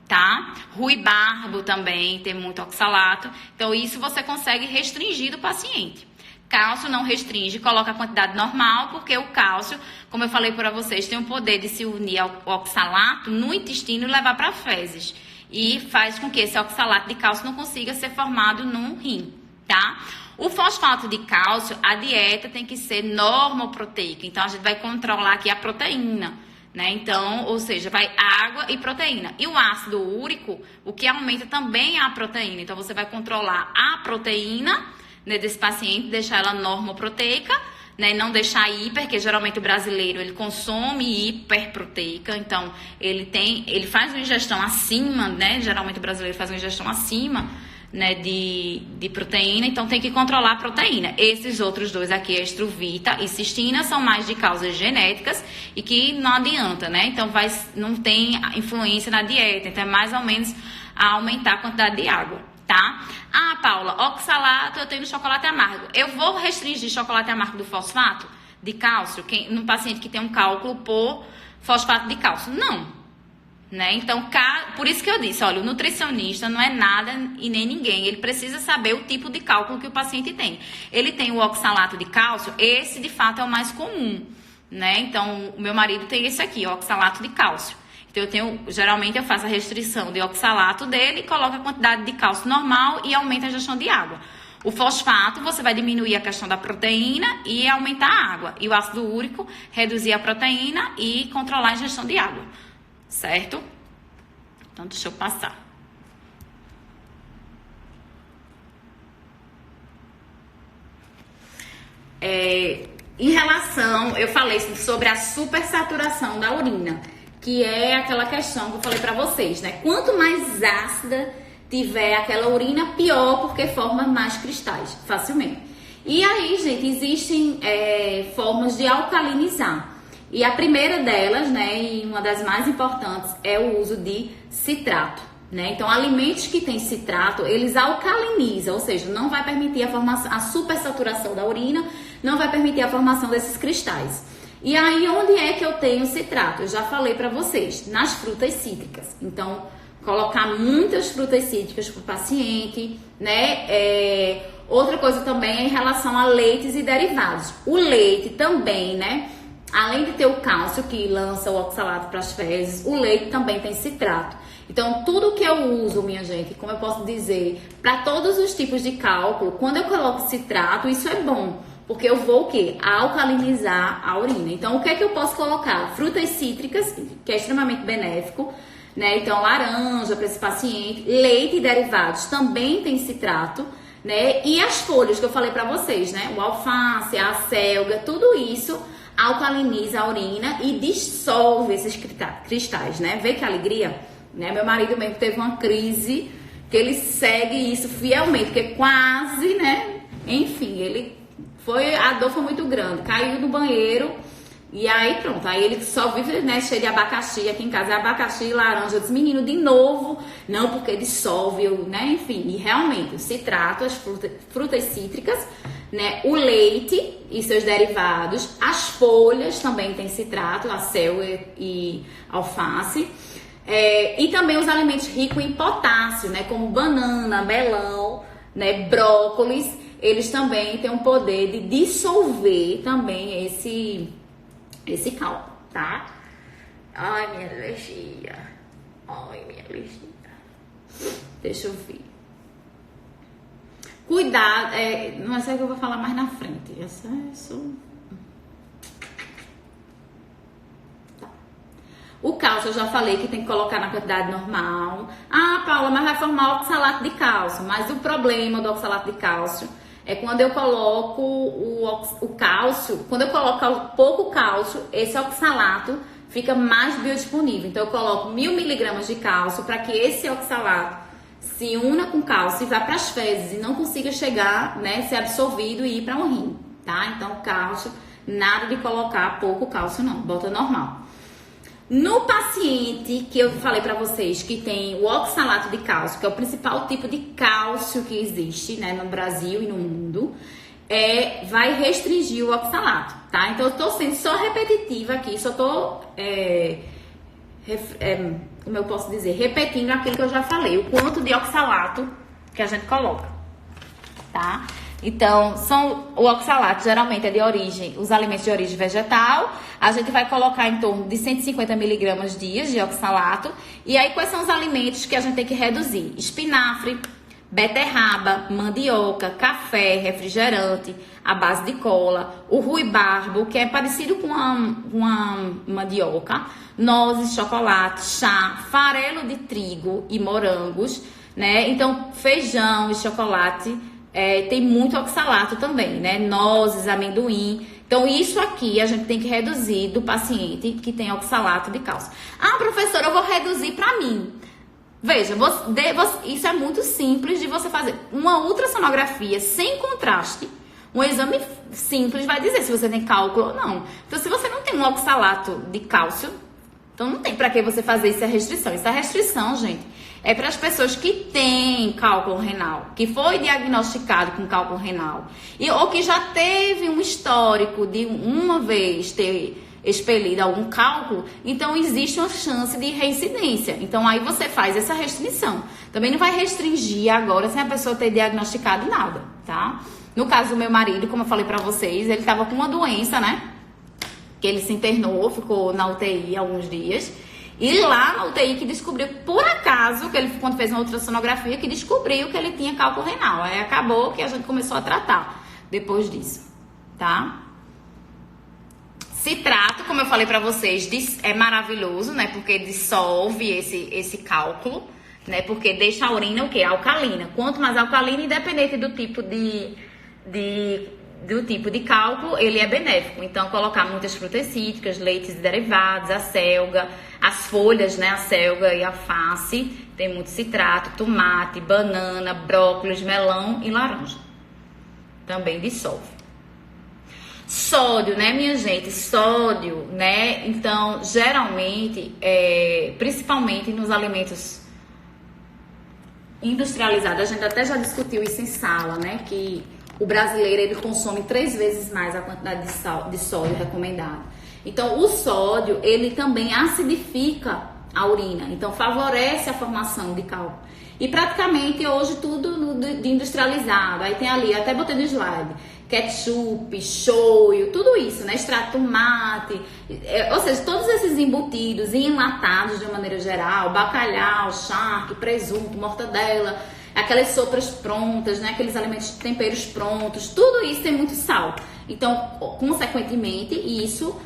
tá? Ruibarbo também tem muito oxalato. Então, isso você consegue restringir do paciente. Cálcio não restringe, coloca a quantidade normal, porque o cálcio, como eu falei para vocês, tem o poder de se unir ao oxalato no intestino e levar para fezes. E faz com que esse oxalato de cálcio não consiga ser formado no rim, tá? O fosfato de cálcio, a dieta tem que ser normoproteica. Então, a gente vai controlar aqui a proteína, né? Então, ou seja, vai água e proteína. E o ácido úrico, o que aumenta também é a proteína. Então, você vai controlar a proteína, né, desse paciente, deixar ela normoproteica, né, não deixar hiper, porque geralmente o brasileiro ele consome hiperproteica, então ele faz uma ingestão acima, né, geralmente o brasileiro faz uma ingestão acima, né, de proteína, então tem que controlar a proteína. Esses outros dois aqui, estruvita e cistina, são mais de causas genéticas e que não adianta, né, então não tem influência na dieta, então é mais ou menos a aumentar a quantidade de água, tá? Ah, Paula, oxalato eu tenho no chocolate amargo. Eu vou restringir chocolate amargo do fosfato de cálcio num paciente que tem um cálculo por fosfato de cálcio? Não. Né? Então, por isso que eu disse, olha, o nutricionista não é nada e nem ninguém. Ele precisa saber o tipo de cálculo que o paciente tem. Ele tem o oxalato de cálcio, esse de fato é o mais comum, né? Então, o meu marido tem esse aqui, o oxalato de cálcio. Então, geralmente eu faço a restrição de oxalato dele, coloco a quantidade de cálcio normal e aumenta a ingestão de água. O fosfato, você vai diminuir a questão da proteína e aumentar a água. E o ácido úrico, reduzir a proteína e controlar a ingestão de água. Certo? Então, deixa eu passar. Em relação, eu falei sobre a supersaturação da urina, que é aquela questão que eu falei pra vocês, né? Quanto mais ácida tiver aquela urina, pior, porque forma mais cristais, facilmente. E aí, gente, existem formas de alcalinizar. E a primeira delas, né, e uma das mais importantes, é o uso de citrato, né? Então, alimentos que têm citrato, eles alcalinizam, ou seja, não vai permitir a supersaturação da urina, não vai permitir a formação desses cristais. E aí, onde é que eu tenho citrato? Eu já falei pra vocês, nas frutas cítricas. Então, colocar muitas frutas cítricas pro paciente, né? Outra coisa também é em relação a leites e derivados. O leite também, né? Além de ter o cálcio que lança o oxalato para as fezes, o leite também tem citrato. Então, tudo que eu uso, minha gente, como eu posso dizer, para todos os tipos de cálculo, quando eu coloco citrato, isso é bom, porque eu vou o quê? Alcalinizar a urina. Então, o que é que eu posso colocar? Frutas cítricas, que é extremamente benéfico, né? Então, laranja para esse paciente, leite e derivados também tem citrato, né? E as folhas que eu falei para vocês, né? O alface, a acelga, tudo isso alcaliniza a urina e dissolve esses cristais, né? Vê que alegria, né? Meu marido mesmo teve uma crise que ele segue isso fielmente, porque quase, né? Enfim, a dor foi muito grande, caiu no banheiro e aí pronto, aí ele só vive, né, cheio de abacaxi aqui em casa, abacaxi e laranja. Eu disse, menino, de novo, não, porque dissolve, né? Enfim, e realmente o citrato, as frutas cítricas, né, o leite e seus derivados, as folhas também tem citrato, a célula e alface, e também os alimentos ricos em potássio, né, como banana, melão, né, brócolis, eles também têm um poder de dissolver também esse cálculo, tá? Ai, minha alergia. Deixa eu ver. Cuidado, não é isso que eu vou falar mais na frente. Tá. O cálcio eu já falei que tem que colocar na quantidade normal. Ah, Paula, mas vai formar oxalato de cálcio. Mas o problema do oxalato de cálcio é quando eu coloco o cálcio, quando eu coloco pouco cálcio, esse oxalato fica mais biodisponível. Então eu coloco 1000 miligramas de cálcio para que esse oxalato se una com cálcio e vá para as fezes e não consiga chegar, né, ser absorvido e ir para um rim, tá? Então, cálcio, nada de colocar pouco cálcio não, bota normal. No paciente que eu falei para vocês que tem o oxalato de cálcio, que é o principal tipo de cálcio que existe, né, no Brasil e no mundo, vai restringir o oxalato, tá? Então, eu tô sendo só repetitiva aqui, só tô... como eu posso dizer, repetindo aquilo que eu já falei, o quanto de oxalato que a gente coloca, tá? Então, o oxalato geralmente é de origem, os alimentos de origem vegetal, a gente vai colocar em torno de 150 miligramas dias de oxalato. E aí, quais são os alimentos que a gente tem que reduzir? Espinafre, beterraba, mandioca, café, refrigerante, à base de cola, o ruibarbo, que é parecido com uma mandioca, nozes, chocolate, chá, farelo de trigo e morangos, né? Então, feijão e chocolate tem muito oxalato também, né? Nozes, amendoim. Então, isso aqui a gente tem que reduzir do paciente que tem oxalato de cálcio. Ah, professora, eu vou reduzir para mim. Veja, isso é muito simples de você fazer. Uma ultrassonografia sem contraste, um exame simples vai dizer se você tem cálculo ou não. Então, se você não tem um oxalato de cálcio, então não tem para que você fazer essa restrição. Essa restrição, gente, é para as pessoas que têm cálculo renal, que foi diagnosticado com cálculo renal, ou que já teve um histórico de uma vez ter expelido algum cálculo, então existe uma chance de reincidência. Então aí você faz essa restrição. Também não vai restringir agora sem a pessoa ter diagnosticado nada, tá? No caso do meu marido, como eu falei pra vocês, ele tava com uma doença, né? Que ele se internou, ficou na UTI alguns dias. E lá na UTI que descobriu, por acaso, que ele quando fez uma ultrassonografia, que descobriu que ele tinha cálculo renal. Aí acabou que a gente começou a tratar depois disso, tá? Citrato, como eu falei pra vocês, é maravilhoso, né? Porque dissolve esse cálculo, né? Porque deixa a urina o quê? Alcalina. Quanto mais alcalina, independente do tipo do tipo de cálculo, ele é benéfico. Então, colocar muitas frutas cítricas, leites derivados, a selga, as folhas, né? A selga e a alface, tem muito citrato, tomate, banana, brócolis, melão e laranja. Também dissolve. Sódio, né, minha gente? Sódio, né? Então, geralmente, principalmente nos alimentos industrializados, a gente até já discutiu isso em sala, né? Que o brasileiro, ele consome 3 vezes mais a quantidade de sódio recomendada. Então, o sódio, ele também acidifica a urina. Então, favorece a formação de cálculo. E praticamente hoje tudo de industrializado. Aí tem ali, até botei no slide, ketchup, shoyu, tudo isso, né? Extrato de tomate, ou seja, todos esses embutidos e enlatados de uma maneira geral, bacalhau, charque, presunto, mortadela, aquelas sopas prontas, né? Aqueles alimentos, temperos prontos, tudo isso tem muito sal. Então, consequentemente, isso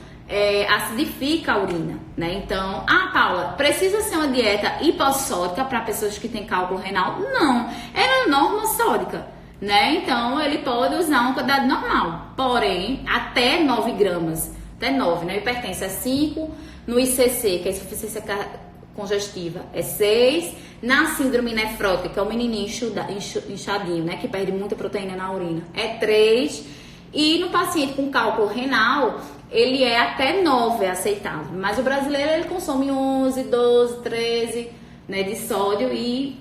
acidifica a urina, né? Então, Paula, precisa ser uma dieta hipossódica para pessoas que têm cálculo renal? Não, é norma sódica, né? Então, ele pode usar uma quantidade normal, porém, até 9 gramas, até 9, né? Hipertensa é 5, no ICC, que é insuficiência congestiva, é 6, na síndrome nefrótica, que é o menininho inchadinho, né? Que perde muita proteína na urina, é 3, e no paciente com cálculo renal, ele é até 9, é aceitável. Mas o brasileiro, ele consome 11, 12, 13, né, de sódio e,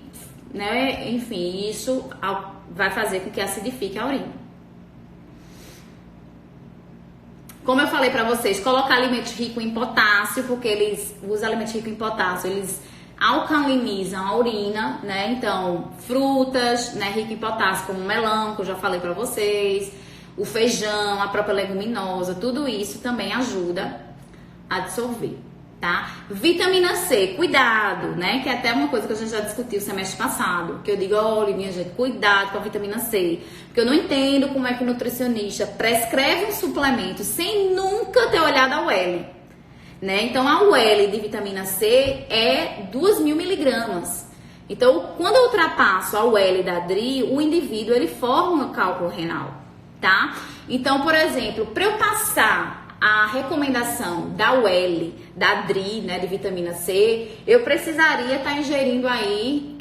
né, enfim, isso vai fazer com que acidifique a urina. Como eu falei pra vocês, colocar alimentos ricos em potássio, porque os alimentos ricos em potássio, eles alcalinizam a urina, né? Então, frutas, né, ricas em potássio, como o melão, que eu já falei pra vocês, o feijão, a própria leguminosa, tudo isso também ajuda a dissolver, tá? Vitamina C, cuidado, né? Que é até uma coisa que a gente já discutiu semestre passado, que eu digo, olha, minha gente, cuidado com a vitamina C, porque eu não entendo como é que o nutricionista prescreve um suplemento sem nunca ter olhado a UL, né? Então, a UL de vitamina C é 2.000 miligramas. Então, quando eu ultrapasso a UL da DRI, o indivíduo, ele forma um cálculo renal, tá? Então, por exemplo, para eu passar a recomendação da UL, da DRI, né, de vitamina C, eu precisaria estar ingerindo aí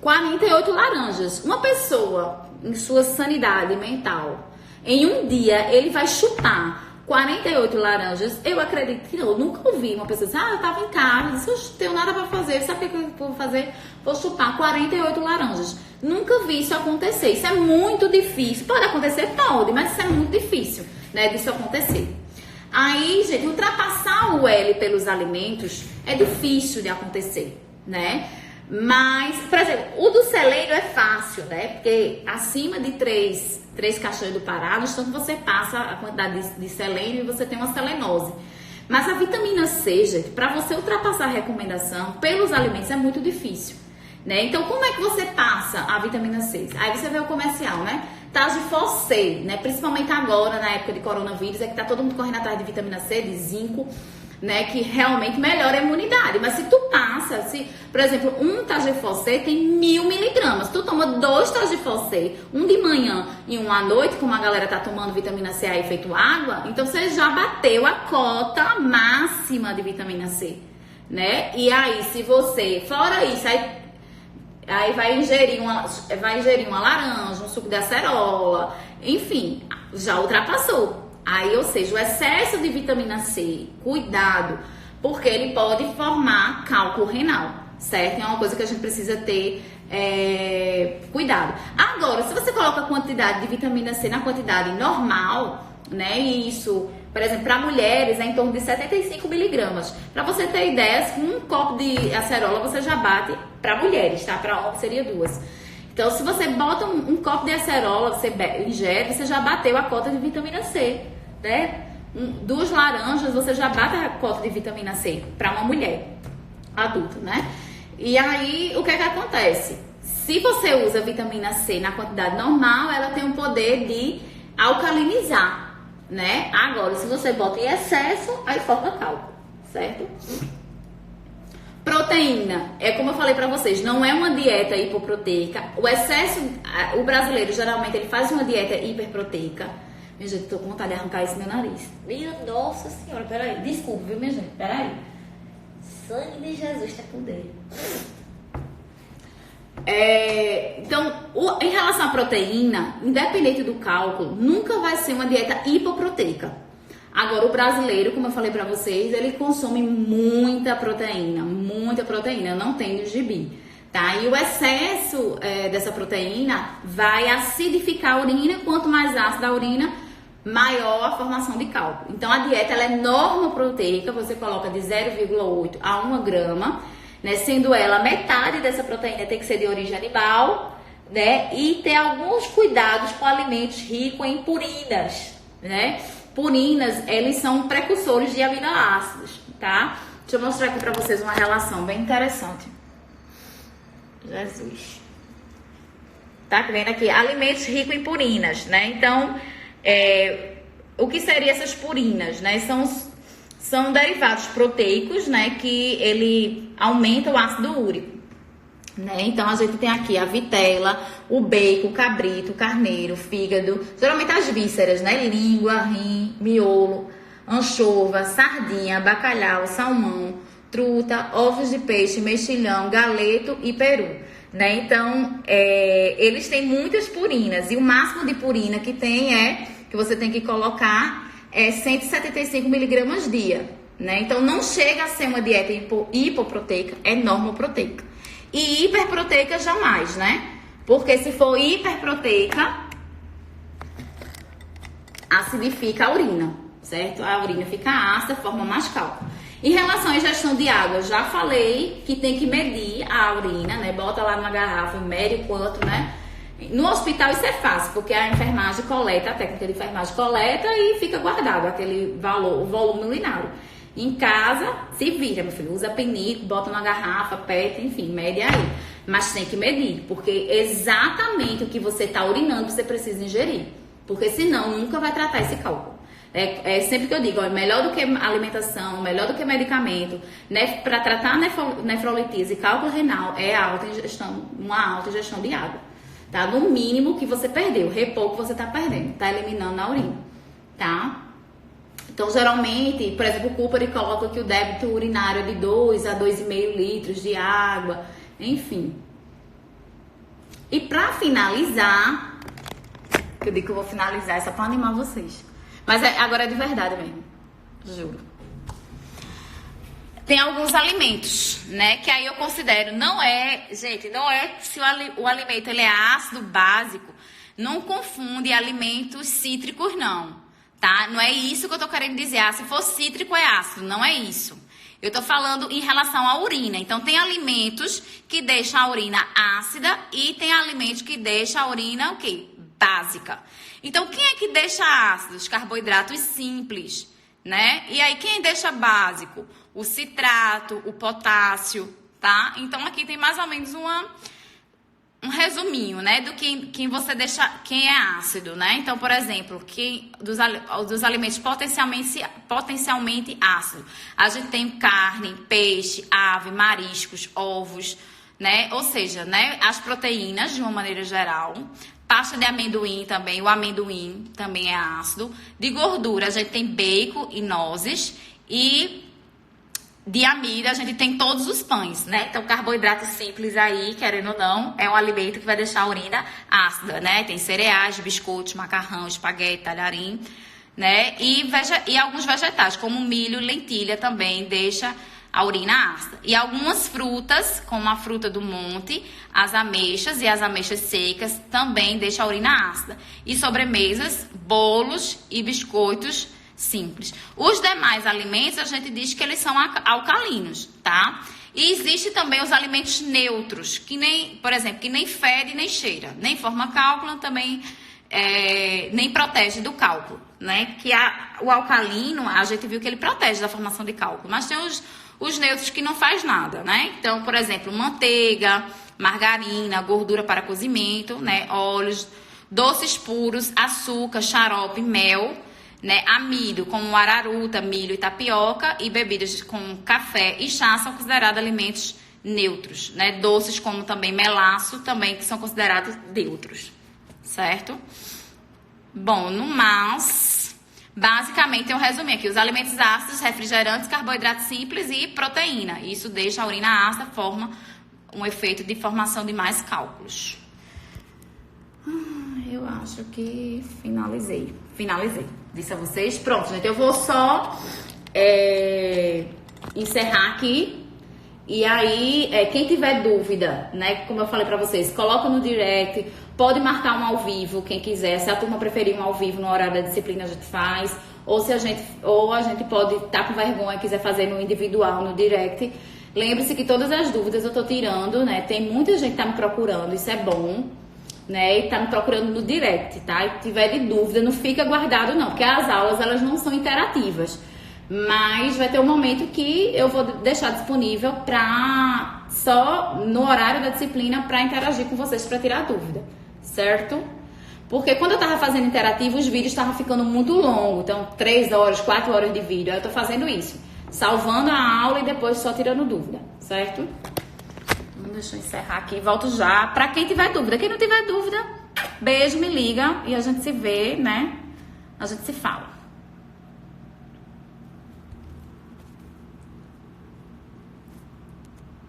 48 laranjas. Uma pessoa em sua sanidade mental, em um dia, ele vai chupar 48 laranjas. Eu acredito que eu nunca ouvi uma pessoa dizer, eu tava em casa, eu não tenho nada pra fazer, sabe o que eu vou fazer? Vou chupar 48 laranjas. Nunca vi isso acontecer. Isso é muito difícil. Pode acontecer? Pode, mas isso é muito difícil, né, disso acontecer. Aí, gente, ultrapassar o L pelos alimentos é difícil de acontecer, né? Mas, por exemplo, o do selênio é fácil, né? Porque acima de 3 caixões do Pará, no instante você passa a quantidade de selênio e você tem uma selenose. Mas a vitamina C, gente, para você ultrapassar a recomendação pelos alimentos é muito difícil, né? Então, como é que você passa a vitamina C? Aí você vê o comercial, né? Tagifor C, né? Principalmente agora, na época de coronavírus, é que tá todo mundo correndo atrás de vitamina C, de zinco. né, que realmente melhora a imunidade. Mas se tu passa, por exemplo, um Tagefol C tem 1000 miligramas. Tu toma 2 Tagefol C, um de manhã e um à noite, como a galera tá tomando vitamina C aí feito água, então você já bateu a cota máxima de vitamina C, né? E aí, se você, fora isso, aí vai ingerir uma laranja, um suco de acerola, enfim, já ultrapassou. Aí, ou seja, o excesso de vitamina C, cuidado, porque ele pode formar cálculo renal, certo? É uma coisa que a gente precisa ter cuidado. Agora, se você coloca a quantidade de vitamina C na quantidade normal, né? E isso, por exemplo, para mulheres é em torno de 75 miligramas. Para você ter ideia, um copo de acerola você já bate para mulheres, tá? Para homens seria 2. Então, se você bota um copo de acerola, você ingere, você já bateu a cota de vitamina C, né? 2 laranjas, você já bate a cota de vitamina C para uma mulher adulta, né? E aí, o que é que acontece? Se você usa vitamina C na quantidade normal, ela tem o poder de alcalinizar, né? Agora, se você bota em excesso, aí forma cálculo, certo? Proteína, é como eu falei pra vocês, não é uma dieta hipoproteica. O excesso, o brasileiro geralmente ele faz uma dieta hiperproteica. Minha gente, tô com vontade de arrancar isso no meu nariz. Minha nossa senhora, peraí. Desculpa, viu, minha gente? Peraí. Sangue de Jesus tem poder. Então, em relação à proteína, independente do cálculo, nunca vai ser uma dieta hipoproteica. Agora, o brasileiro, como eu falei pra vocês, ele consome muita proteína, não tem no gibi, tá? E o excesso dessa proteína vai acidificar a urina, quanto mais ácida a urina, maior a formação de cálculo. Então, a dieta ela é normoproteica, você coloca de 0,8 a 1 grama, né? Sendo ela metade dessa proteína tem que ser de origem animal, né? E ter alguns cuidados com alimentos ricos em purinas, né? Purinas, eles são precursores de aminoácidos, tá? Deixa eu mostrar aqui pra vocês uma relação bem interessante. Jesus. Tá vendo aqui? Alimentos ricos em purinas, né? Então, o que seriam essas purinas, né? São derivados proteicos, né? Que ele aumenta o ácido úrico. Né? Então a gente tem aqui a vitela, o bacon, o cabrito, o carneiro, o fígado, geralmente as vísceras, né? Língua, rim, miolo, anchova, sardinha, bacalhau, salmão, truta, ovos de peixe, mexilhão, galeto e peru, né? Então eles têm muitas purinas e o máximo de purina que tem que você tem que colocar 175 miligramas dia, né? Então não chega a ser uma dieta hipoproteica, é normoproteica. E hiperproteica jamais, né? Porque se for hiperproteica, acidifica a urina, certo? A urina fica ácida, forma mais cálculo. Em relação à ingestão de água, já falei que tem que medir a urina, né? Bota lá numa garrafa, mede o quanto, né? No hospital isso é fácil, porque a enfermagem coleta, a técnica de enfermagem coleta e fica guardado aquele valor, o volume urinário. Em casa, se vira, meu filho, usa penico, bota na garrafa, PET, enfim, mede aí. Mas tem que medir, porque exatamente o que você está urinando você precisa ingerir. Porque senão nunca vai tratar esse cálculo. É sempre que eu digo, melhor do que alimentação, melhor do que medicamento, né, para tratar nefrolitise e cálculo renal é uma alta ingestão de água. Tá? No mínimo que você perdeu, repouso que você está perdendo, está eliminando na urina, tá? Então, geralmente, por exemplo, o Cooper coloca que o débito urinário é de 2 a 2,5 litros de água, enfim. E para finalizar, eu digo que eu vou finalizar, é só para animar vocês. Mas agora é de verdade mesmo, juro. Tem alguns alimentos, né, que aí eu considero, gente, não é se o alimento ele é ácido básico, não confunde alimentos cítricos, não. Tá? Não é isso que eu tô querendo dizer. Se for cítrico é ácido, não é isso. Eu tô falando em relação à urina. Então tem alimentos que deixam a urina ácida e tem alimentos que deixam a urina o quê? Básica. Então quem é que deixa ácido? Os carboidratos simples, né? E aí quem deixa básico? O citrato, o potássio, tá? Então aqui tem mais ou menos um resuminho, né, do que você deixa, quem é ácido, né? Então, por exemplo, dos alimentos potencialmente ácidos, a gente tem carne, peixe, ave, mariscos, ovos, né? Ou seja, né, as proteínas de uma maneira geral. Pasta de amendoim também, o amendoim também é ácido. De gordura, a gente tem bacon e nozes. E de amido, a gente tem todos os pães, né? Então, carboidrato simples aí, querendo ou não, é um alimento que vai deixar a urina ácida, né? Tem cereais, biscoitos, macarrão, espaguete, talharim, né? E alguns vegetais, como milho e lentilha, também deixa a urina ácida. E algumas frutas, como a fruta do monte, as ameixas e as ameixas secas, também deixam a urina ácida. E sobremesas, bolos e biscoitos simples. Os demais alimentos, a gente diz que eles são alcalinos, tá? E existe também os alimentos neutros, que nem, por exemplo, que nem fede nem cheira, nem forma cálculo, também nem protege do cálculo, né? Que o alcalino, a gente viu que ele protege da formação de cálculo, mas tem os neutros que não faz nada, né? Então, por exemplo, manteiga, margarina, gordura para cozimento, né? Óleos, doces puros, açúcar, xarope, mel, né? Amido, como araruta, milho e tapioca, e bebidas como café e chá são considerados alimentos neutros, né? Doces como também melaço, também que são considerados neutros, certo? Bom, no mais, basicamente eu resumi aqui os alimentos ácidos, refrigerantes, carboidratos simples e proteína. Isso deixa a urina ácida, forma um efeito de formação de mais cálculos. Eu acho que finalizei. Disse a vocês. Pronto, gente. Eu vou só encerrar aqui. E aí, quem tiver dúvida, né? Como eu falei pra vocês, coloca no direct. Pode marcar um ao vivo, quem quiser. Se a turma preferir um ao vivo no horário da disciplina, a gente faz. Ou a gente pode estar com vergonha e quiser fazer no individual, no direct. Lembre-se que todas as dúvidas eu tô tirando, né? Tem muita gente que tá me procurando, isso é bom, né? E tá me procurando no direct, tá? E se tiver de dúvida, não fica guardado não, porque as aulas, elas não são interativas. Mas vai ter um momento que eu vou deixar disponível só no horário da disciplina para interagir com vocês, para tirar dúvida, certo? Porque quando eu tava fazendo interativo, os vídeos estavam ficando muito longos. Então, 3 horas, 4 horas de vídeo. Aí eu tô fazendo isso, salvando a aula e depois só tirando dúvida, certo? Deixa eu encerrar aqui, volto já. Pra quem tiver dúvida, quem não tiver dúvida, beijo, me liga e a gente se vê, né? A gente se fala.